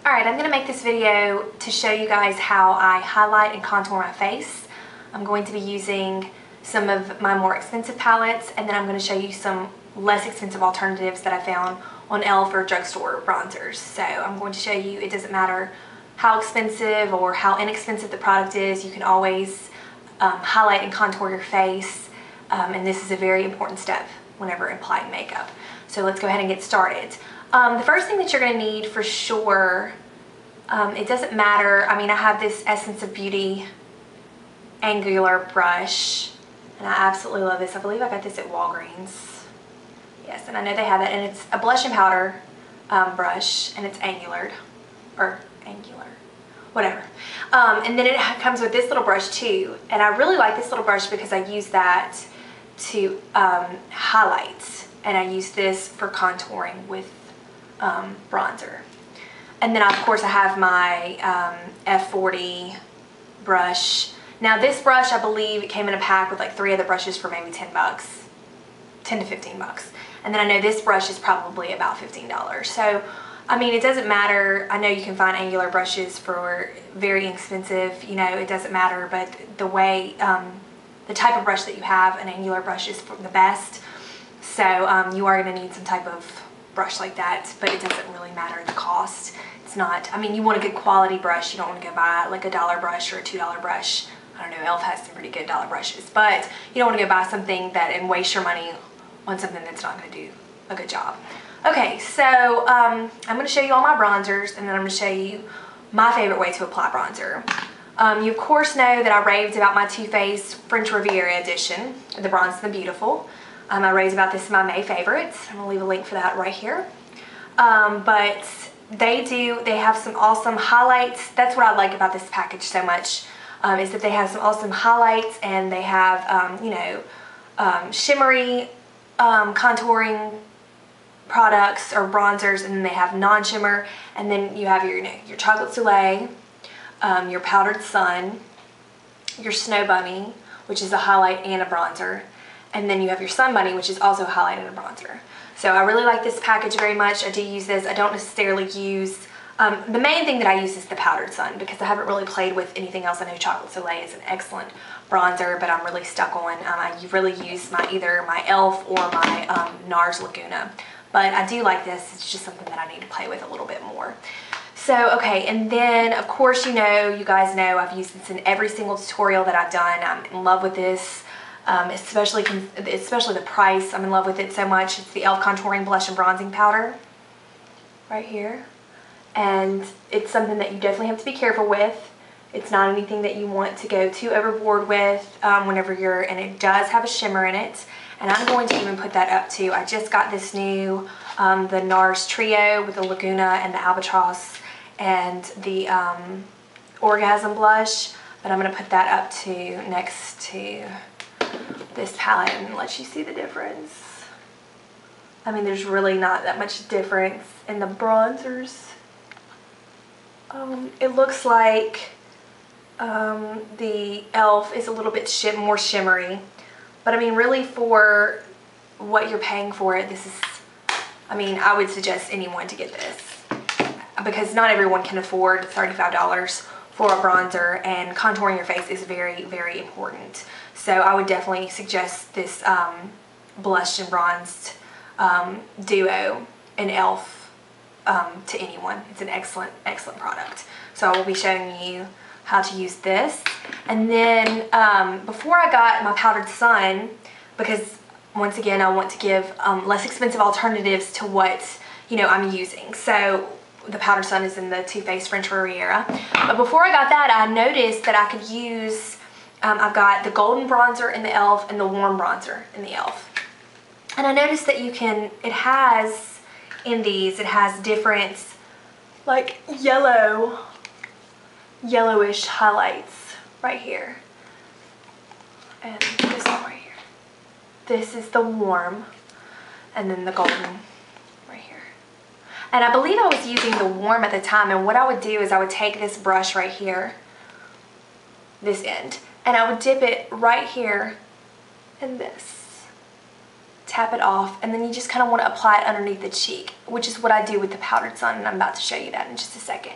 Alright, I'm going to make this video to show you guys how I highlight and contour my face. I'm going to be using some of my more expensive palettes, and then I'm going to show you some less expensive alternatives that I found on e.l.f. or drugstore bronzers. So I'm going to show you it doesn't matter how expensive or how inexpensive the product is, you can always highlight and contour your face, and this is a very important step whenever applying makeup. So let's go ahead and get started. The first thing that you're going to need for sure, it doesn't matter, I mean I have this Essence of Beauty angular brush and I absolutely love this. I believe I got this at Walgreens. Yes, and I know they have that, and it's a blush and powder brush, and it's angular, whatever. And then it comes with this little brush too, and I really like this little brush because I use that to highlight, and I use this for contouring with bronzer. And then of course I have my F40 brush. Now this brush, I believe it came in a pack with like 3 other brushes for maybe 10 bucks, 10 to 15 bucks. And then I know this brush is probably about $15. So I mean, it doesn't matter. I know you can find angular brushes for very inexpensive, you know, it doesn't matter, but the way, the type of brush that you have, an angular brush is the best. So you are going to need some type of brush like that, but it doesn't really matter the cost. It's not, I mean, you want a good quality brush. You don't want to go buy like a $1 brush or a $2 brush. I don't know, e.l.f. has some pretty good dollar brushes, but you don't want to go buy something that and waste your money on something that's not going to do a good job. Okay, so I'm going to show you all my bronzers, and then I'm going to show you my favorite way to apply bronzer. You of course know that I raved about my Too Faced French Riviera edition, the Bronze and the Beautiful. I raved about this in my May favorites. I'm going to leave a link for that right here. But they have some awesome highlights. That's what I like about this package so much, is that they have some awesome highlights, and they have, you know, shimmery contouring products or bronzers, and then they have non-shimmer, and then you have your, you know, your Chocolate Soleil, your Powdered Sun, your Snow Bunny, which is a highlight and a bronzer, and then you have your Sun Bunny, which is also a highlight and a bronzer. So I really like this package very much. I do use this. I don't necessarily use, the main thing that I use is the Powdered Sun, because I haven't really played with anything else. I know Chocolate Soleil is an excellent bronzer, but I'm really stuck on, I really use either my e.l.f. or my NARS Laguna. But I do like this. It's just something that I need to play with a little bit more. So, okay, and then of course you guys know I've used this in every single tutorial that I've done. I'm in love with this, especially the price. I'm in love with it so much. It's the e.l.f. Contouring Blush and Bronzing Powder right here. And it's something that you definitely have to be careful with. It's not anything that you want to go too overboard with whenever and it does have a shimmer in it. And I'm going to even put that up too. I just got this new, the NARS Trio with the Laguna and the Albatross and the Orgasm Blush. But I'm going to put that up too next to this palette and let you see the difference. I mean, there's really not that much difference in the bronzers. It looks like the e.l.f. is a little bit more shimmery. But I mean, really for what you're paying for it, this is, I mean, I would suggest anyone to get this, because not everyone can afford $35 for a bronzer, and contouring your face is very, very important. So I would definitely suggest this blush and bronzed duo in e.l.f. To anyone. It's an excellent, excellent product. So I will be showing you how to use this. And then before I got my Powdered Sun, because once again I want to give less expensive alternatives to what, you know, I'm using. So the Powdered Sun is in the Too Faced French Riviera. But before I got that, I noticed that I could use, I've got the golden bronzer in the e.l.f. and the warm bronzer in the e.l.f. And I noticed that you can, it has in these, it has different like yellowish highlights right here, and this one right here. This is the warm, and then the golden right here. And I believe I was using the warm at the time, and what I would do is I would take this brush right here, this end, and I would dip it right here in this tap it off, and then you just kind of want to apply it underneath the cheek, which is what I do with the powdered sun, and I'm about to show you that in just a second.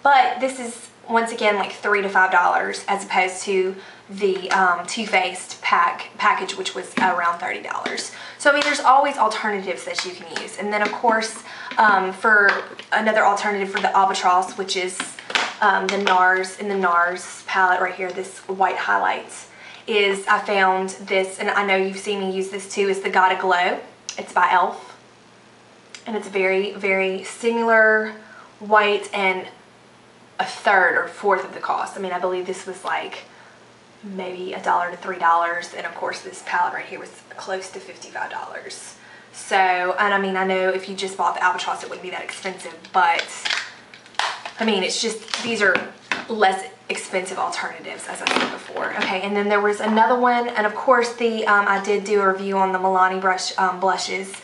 But this is, once again, like $3 to $5 as opposed to the Too Faced package, which was around $30. So I mean, there's always alternatives that you can use. And then of course, for another alternative for the albatross, which is the NARS, in the NARS palette right here, this white highlights, is I found this, and I know you've seen me use this too, is the Gotta Glow. It's by e.l.f. And it's very, very similar white and a third or fourth of the cost. I mean, I believe this was like maybe $1 to $3, and of course this palette right here was close to $55. So, and I mean, I know if you just bought the albatross it wouldn't be that expensive, but I mean, it's just, these are less expensive alternatives, as I said before. Okay, and then there was another one, and of course the I did do a review on the Milani brush blushes,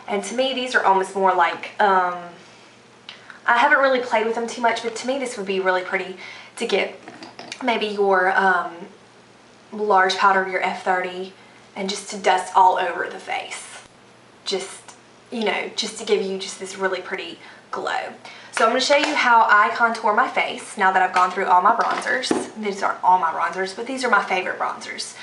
and to me these are almost more like I haven't really played with them too much, but to me this would be really pretty to get maybe your large powder, your F30, and just to dust all over the face, just, you know, just to give you just this really pretty glow. So I'm going to show you how I contour my face now that I've gone through all my bronzers. These aren't all my bronzers, but these are my favorite bronzers.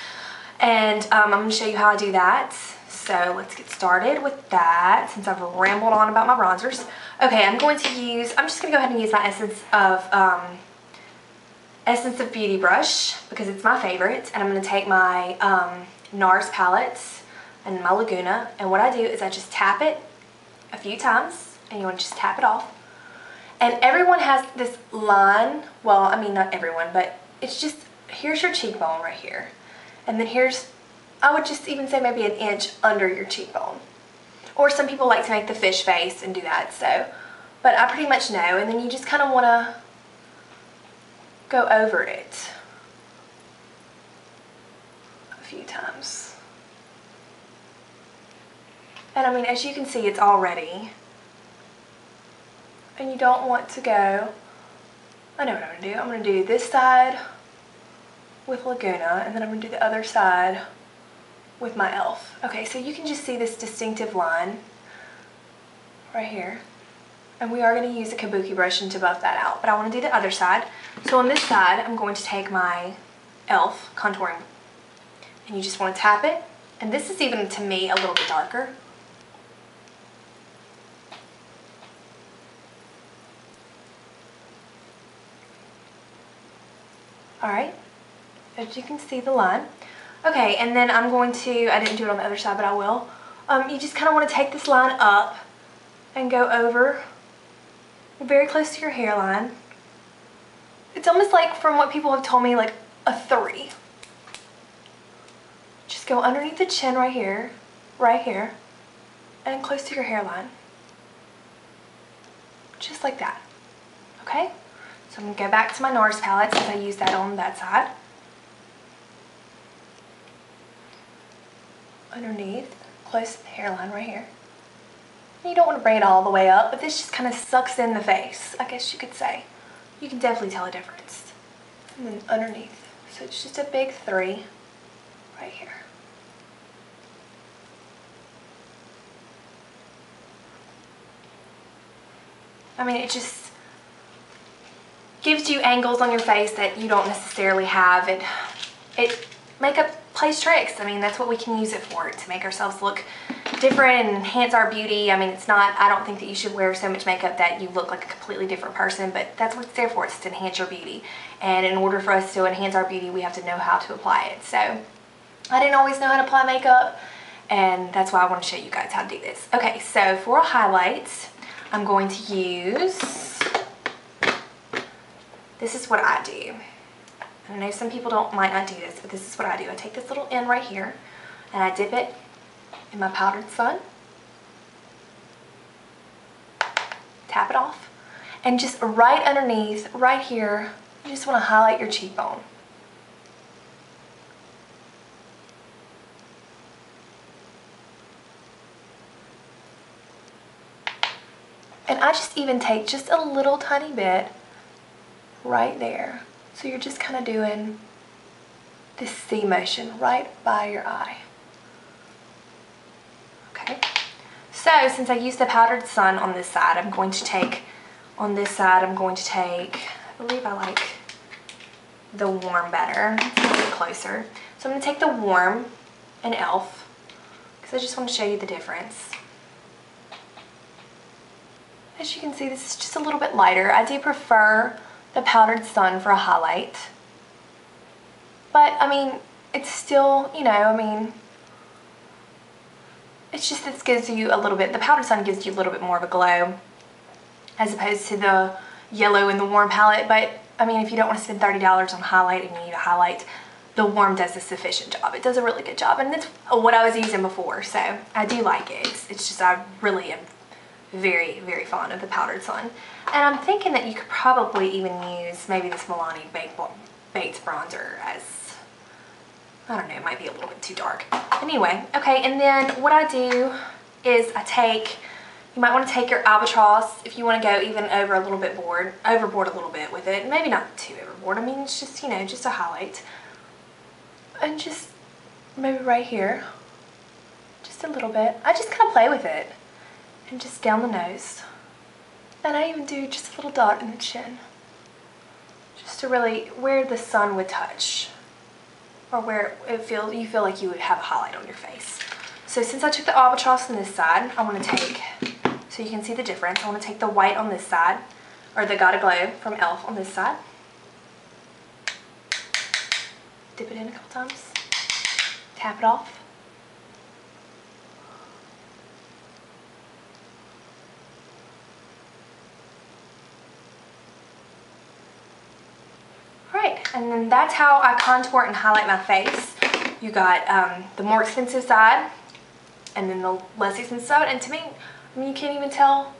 And I'm going to show you how I do that. So let's get started with that since I've rambled on about my bronzers. Okay, I'm just going to go ahead and use my Essence of Beauty brush because it's my favorite. And I'm going to take my NARS palette and my Laguna. And what I do is I just tap it a few times, and you want to just tap it off. And everyone has this line, well, I mean, not everyone, but it's just, here's your cheekbone right here. And then here's, I would just even say maybe an inch under your cheekbone. Or some people like to make the fish face and do that, so, but I pretty much know. And then you just kind of want to go over it a few times. And I mean, as you can see, it's already. And you don't want to go, I know what I'm going to do. I'm going to do this side with Laguna, and then I'm going to do the other side with my e.l.f. Okay, so you can just see this distinctive line right here. And we are going to use a kabuki brush to buff that out, but I want to do the other side. So on this side, I'm going to take my e.l.f. contouring, and you just want to tap it. And this is even, to me, a little bit darker. Alright, as you can see the line. Okay, and then I'm going to, I didn't do it on the other side, but I will. You just kind of want to take this line up and go over very close to your hairline. It's almost like, from what people have told me, like a 3. Just go underneath the chin right here, and close to your hairline. Just like that, okay? So I'm going to go back to my NARS palette since I used that on that side. Underneath, close to the hairline right here. And you don't want to bring it all the way up, but this just kind of sucks in the face, I guess you could say. You can definitely tell a difference. And then underneath. So it's just a big 3 right here. I mean, it just gives you angles on your face that you don't necessarily have. Makeup plays tricks. I mean, that's what we can use it for, to make ourselves look different and enhance our beauty. I mean, it's not, I don't think that you should wear so much makeup that you look like a completely different person, but that's what it's there for. It's to enhance your beauty. And in order for us to enhance our beauty, we have to know how to apply it. So I didn't always know how to apply makeup, and that's why I want to show you guys how to do this. Okay, so for a highlight, I'm going to use, this is what I do. I know some people might not do this, but this is what I do. I take this little end right here, and I dip it in my powdered sun, tap it off, and just right underneath, right here, you just want to highlight your cheekbone. And I just even take just a little tiny bit right there. So you're just kind of doing this C motion right by your eye. Okay. So since I used the powdered sun on this side, I'm going to take, on this side, I'm going to take, I believe I like the warm better. It's a little bit closer. So I'm going to take the warm and e.l.f. because I just want to show you the difference. As you can see, this is just a little bit lighter. I do prefer the powdered sun for a highlight. But, I mean, it's still, you know, I mean, it's just this gives you a little bit, the powdered sun gives you a little bit more of a glow as opposed to the yellow in the warm palette. But, I mean, if you don't want to spend $30 on highlight and you need a highlight, the warm does a sufficient job. It does a really good job. And it's what I was using before, so I do like it. It's just I really am very, very fond of the powdered sun. And I'm thinking that you could probably even use maybe this Milani Bates bronzer as, I don't know, it might be a little bit too dark. Anyway, okay, and then what I do is I take, you might want to take your albatross if you want to go even over a little bit overboard a little bit with it. Maybe not too overboard. I mean, it's just, you know, just a highlight. And just maybe right here, just a little bit. I just kind of play with it. And just down the nose. And I even do just a little dot in the chin. Just to really, where the sun would touch. Or where you feel like you would have a highlight on your face. So since I took the albatross on this side, I want to take, so you can see the difference, I want to take the white on this side, or the Gotta Glow from e.l.f. on this side. Dip it in a couple times. Tap it off. And then that's how I contour and highlight my face. You got the more expensive side and then the less expensive side. And to me, I mean, you can't even tell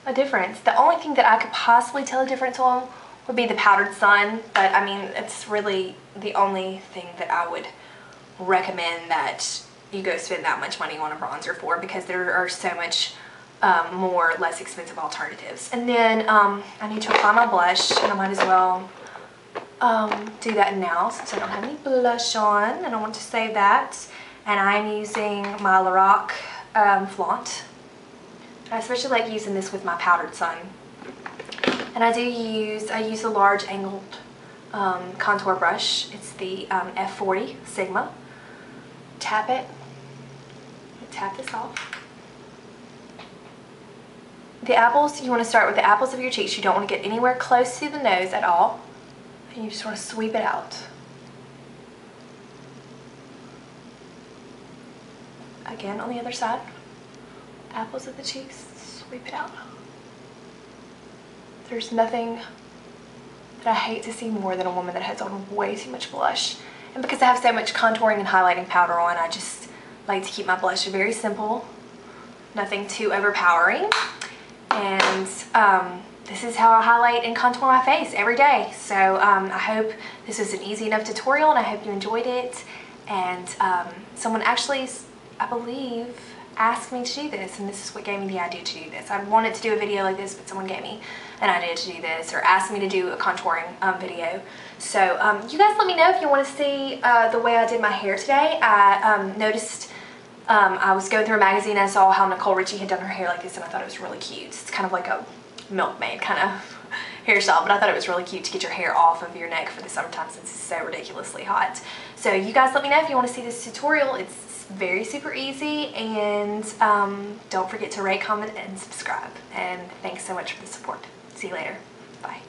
a difference. The only thing that I could possibly tell a difference on would be the powdered sun. But I mean, it's really the only thing that I would recommend that you go spend that much money on a bronzer for, because there are so much more less expensive alternatives. And then I need to apply my blush, and I might as well do that now since I don't have any blush on and I want to save that. And I'm using my Lorac Flaunt. I especially like using this with my powdered sun. And I use a large angled contour brush. It's the F40 Sigma. Tap it. Tap this off. The apples, you want to start with the apples of your cheeks. You don't want to get anywhere close to the nose at all. And you just want to sweep it out. Again, on the other side. Apples of the cheeks, sweep it out. There's nothing that I hate to see more than a woman that has on way too much blush. And because I have so much contouring and highlighting powder on, I just like to keep my blush very simple. Nothing too overpowering. And this is how I highlight and contour my face every day. So I hope this was an easy enough tutorial and I hope you enjoyed it. And someone actually, I believe, asked me to do this, and this is what gave me the idea to do this. I wanted to do a video like this, but someone gave me an idea to do this, or asked me to do a contouring video. So you guys let me know if you want to see the way I did my hair today. I noticed I was going through a magazine and I saw how Nicole Richie had done her hair like this, and I thought it was really cute. It's kind of like a milkmaid kind of hairstyle, but I thought it was really cute to get your hair off of your neck for the summertime since it's so ridiculously hot. So you guys let me know if you want to see this tutorial. It's very super easy, and don't forget to rate, comment, and subscribe. And thanks so much for the support. See you later. Bye.